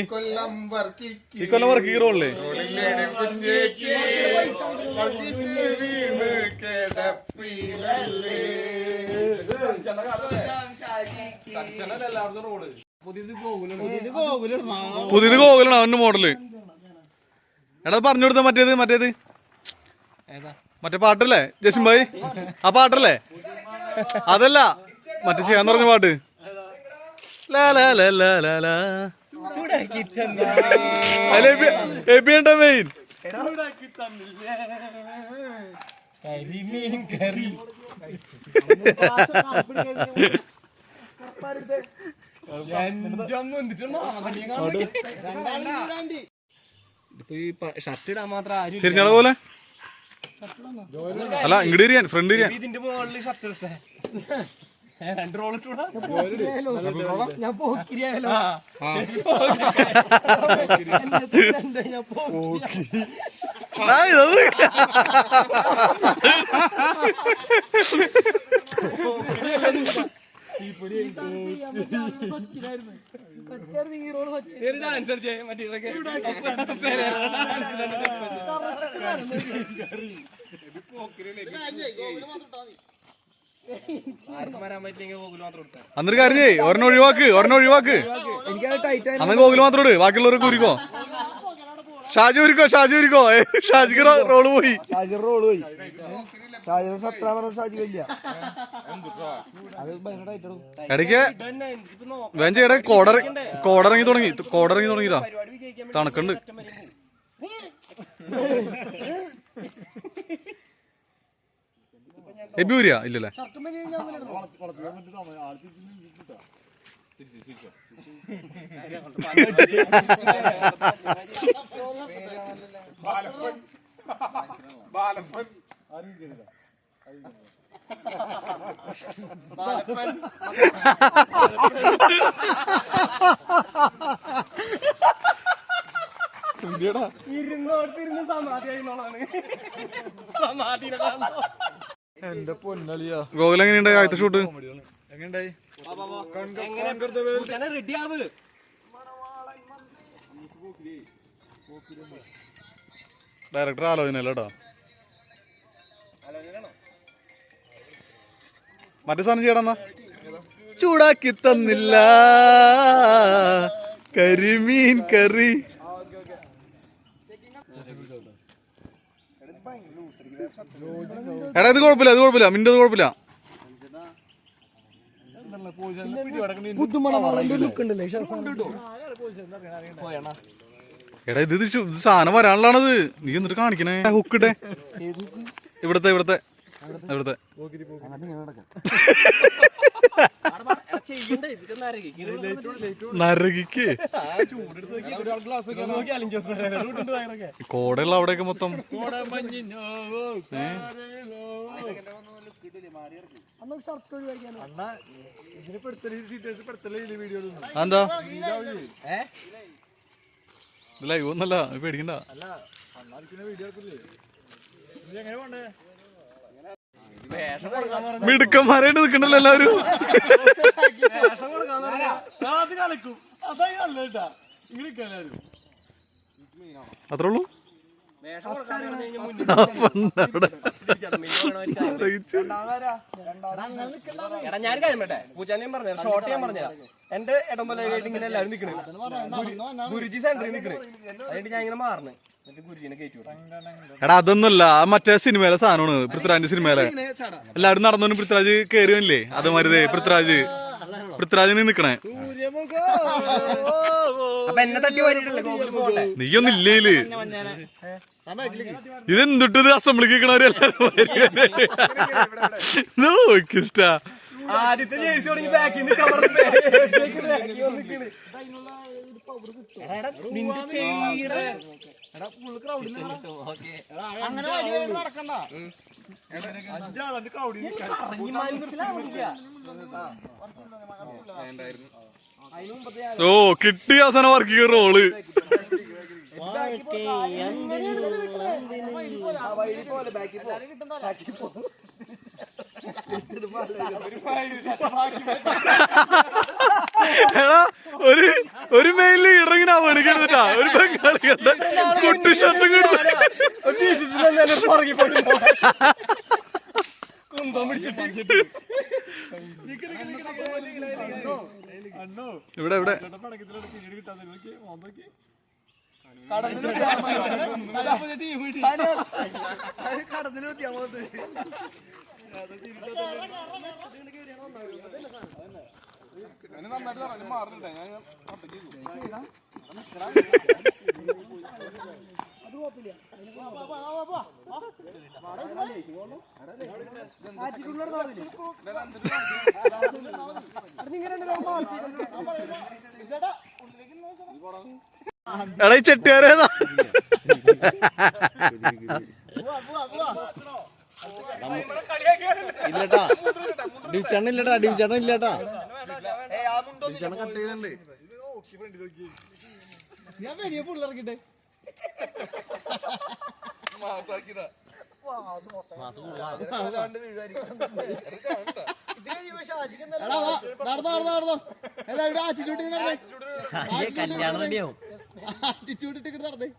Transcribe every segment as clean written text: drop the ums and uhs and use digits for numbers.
ഈ കൊല്ലം വർക്ക് റോളില്ലേ പുതിയത് ഗോകുലാണ് അവന്റെ മോഡല്. എടാ പറഞ്ഞു കൊടുത്ത മറ്റേത് മറ്റേ പാട്ടല്ലേ ജസിം ഭായി? ആ പാട്ടല്ലേ? അതല്ല മറ്റേ ചെയ്യാന്ന് പറഞ്ഞ പാട്ട്. മെയിൻ ഷർട്ട് ഇടാൻ മാത്രം ആരും തിരിഞ്ഞാളെ പോലെ അല്ല ഇങ്ങോട്ട് ഇരിയാൻ ഫ്രണ്ട് ഇരിയാൻ. ഇതിന്റെ മുകളിൽ ഷർട്ട് എടുത്തേ 2 റോൾ ഇട്ടൂടാ. ഞാൻ പോക്കിരിയാലോ. അന്നൊരു കാര്യം ചെയ്യ്, ഒരെണ്ണം ഒഴിവാക്ക് അന്ന് ഗോകുല് മാത്രം ഇട്, ബാക്കിയുള്ളവർക്ക് ഊരിക്കോ. ഷാജി ഊരിക്കോ ഷാജിക്ക് റോള് പോയി. ഇടയ്ക്ക് വേഞ്ചേടെ കോടറങ്ങി തുടങ്ങിയതാ. തണുക്കുണ്ട്. എബി ഊരിയാ ഇല്ലല്ലേ? എന്റെ പൊന്നളിയാ. ഗോകുൽ എങ്ങനെയുണ്ടായി ആദ്യത്തെ ഷൂട്ട്? ഡയറക്ടർ ആലോചനല്ല കേട്ടോ. മറ്റേ സാധനം ചെയ്യണമെന്നാ ചൂടാക്കി തന്നില്ല കരിമീൻ കറി. എടാ ഇത് കുഴപ്പമില്ല മിന്റെ കുഴപ്പമില്ല. എടാ ഇത് സാധനം വരാനുള്ളതാണത്. നീ എന്നിട്ട് കാണിക്കണേ ഹുക്കിട്ടെ. ഇവിടത്തെ നരകിക്ക് കോടയുള്ള അവിടെയൊക്കെ മൊത്തം എന്താ ലൈവ് ഒന്നല്ല പേടിക്കണ്ട. മിടുക്കന്മാരായിട്ട് നിക്കണ്ടല്ലോ എല്ലാവരും. അത്രേ ഉള്ളൂ. ഞാൻ കാര്യം പറ്റേ പൂച്ചാനെയും പറഞ്ഞ ഷോർട്ട് ഞാൻ പറഞ്ഞ എന്റെ ഇടംപോലെ ഇങ്ങനെ എല്ലാവരും നിക്കണേ. ഗുരുജി സെന്ററിൽ നിക്കണേ. അതുകൊണ്ട് ഞാൻ ഇങ്ങനെ മാറണേ. ഗുരുജിനെ കയറ്റി. എടാ അതൊന്നുമല്ല, മറ്റേ സിനിമയിലെ സാധനമാണ്. പൃഥ്വിരാജിന്റെ സിനിമയിലെ എല്ലാവരും നടന്നോനും പൃഥ്വിരാജ് കയറിയല്ലേ അതേമാതിരി പൃഥ്വിരാജിന് നിക്കണേ. നീയൊന്നും ഇല്ലേല്. ഇതെന്തിട്ടത് അസംബ്ലിക്ക് നിക്കണവരെല്ലാരും ഇഷ്ടാ. ആദ്യത്തെ ജേഴ്സി തുടങ്ങി ബാക്കിൽ ഓ കിട്ടി അവസാനം വർക്ക് റോള്. എടാ ഒരു മെയിൽ ലീഡർ ഇങ്ങനെ അവണിക്കെടുത്തിട്ടാ ഒരു ബംഗാളി കുട്ടി ഷർട്ടും കുന്തം പിടിച്ചിട്ട് ഇവിടെ ഇവിടെ എടാ ഈ ചെട്ടിയാരേതാ ഇല്ലട്ടാ ഡിവിച്ചണ്ണ ഇല്ലട്ടാ ഡിവിച്ചണ്ണ ഇല്ലട്ടാ ഡിവിച്ചണ്ണ കട്ട് ചെയ്തിട്ടുണ്ട് ഞാൻ വലിയ പുള്ളിറക്കിട്ടെ കല്യാണം റെഡിയാവും ആറ്റിറ്റ്യൂഡ് നടന്നേ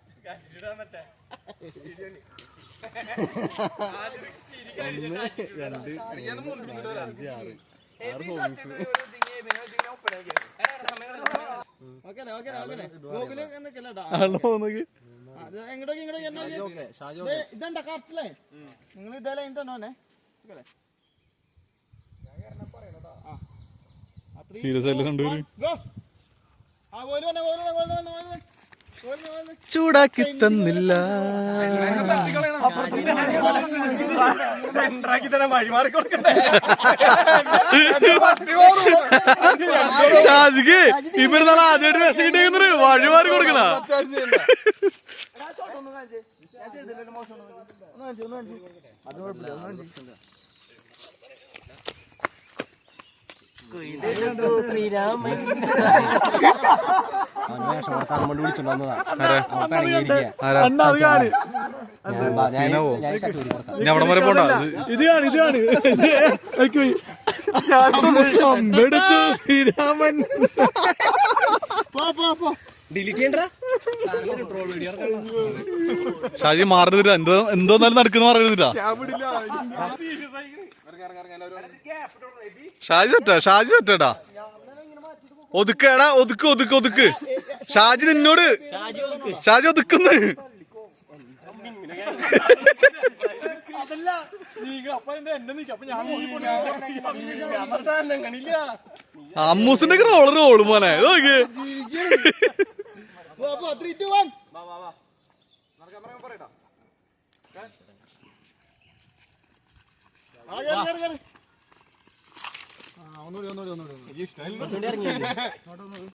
ഇതണ്ട കറക്റ്റല്ലേ നിങ്ങൾ ഇതല്ലേ തന്നെ സീരിയസ് ആയിട്ട് കണ്ടുവരും ചൂടാക്കി തന്നില്ല ഷാജിക്ക് ഇപ്പൊ നാളെ ആദ്യമായിട്ട് വിഷം കിട്ടിയെന്ന് വഴിമാറി കൊടുക്കണ അവിടെ വരെ പോണ്ട ഇതാണ് ശ്രീരാമൻ ഷാജി മാറുന്നില്ല എന്തോന്നാലും നടക്കുന്ന പറയുന്നില്ല ഷാജി സെറ്റാ ഒതുക്കടാ ഒതുക്ക് ഷാജി നിന്നോട് ഷാജി ഒതുക്കുന്നു അമ്മൂസിന്റെ റോള് മോനെ നോക്ക്